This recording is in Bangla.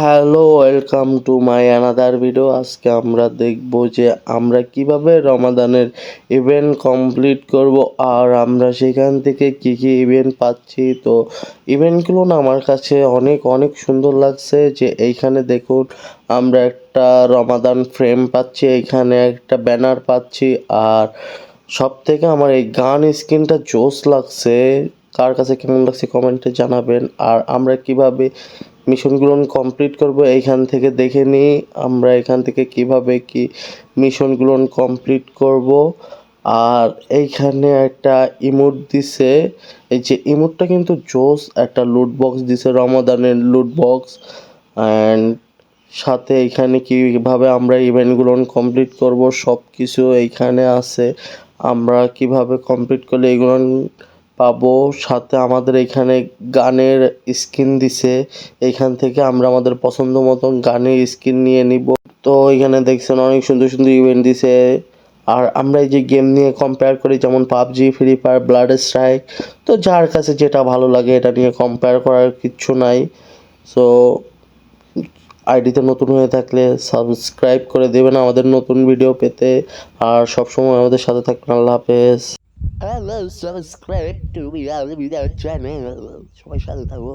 Hello, welcome to my another video. আজকে আমরা দেখব যে আমরা কিভাবে রমাদানের ইভেন্ট কমপ্লিট করব আর আমরা সেখান থেকে কি কি ইভেন্ট পাচ্ছি। তো ইভেন্টগুলো না আমার কাছে অনেক অনেক সুন্দর লাগছে। যে এইখানে দেখুন, আমরা একটা রমাদান ফ্রেম পাচ্ছি, এইখানে একটা ব্যানার পাচ্ছি, আর সব থেকে আমার এই গান স্কিনটা জোস লাগছে। কার কাছে কেমন লাগছে কমেন্টে জানাবেন। আর আমরা কিভাবে মিশনগুলো কমপ্লিট করব এইখান থেকে দেখে নিই। আমরা এখান থেকে কিভাবে কি মিশনগুলো কমপ্লিট করব। আর এইখানে একটা ইমোট দিছে, এই যে ইমোটটা কিন্তু জোস, একটা লুট বক্স দিছে, রমাদানের লুট বক্স। অ্যান্ড সাথে এইখানে কিভাবে আমরা ইভেন্টগুলো কমপ্লিট করব সব কিছু এইখানে আছে। আমরা কিভাবে কমপ্লিট করলে এগুলো পাবো। সাথে আমাদের এখানে গানের স্কিন দিছে, এইখান থেকে আমরা আমাদের পছন্দ মতন গানের স্কিন নিয়ে নিব। তো এখানে দেখছেন অনেক সুন্দর সুন্দর ইভেন্ট দিছে। আর আমরা এই যে গেম নিয়ে কম্পেয়ার করি, যেমন PUBG, free fire, blood strike. তো যার কাছে যেটা ভালো লাগে এটা নিয়ে কম্পেয়ার করার কিচ্ছু নাই। সো আইডিতে নতুন হয়ে থাকলে সাবস্ক্রাইব করে দেবেন আমাদের নতুন ভিডিও পেতে। আর সবসময় আমাদের সাথে থাকবেন। আল্লাহ হাফেজ। Hello, subscribe to me on the channel. সবাই সাথে থাকবো।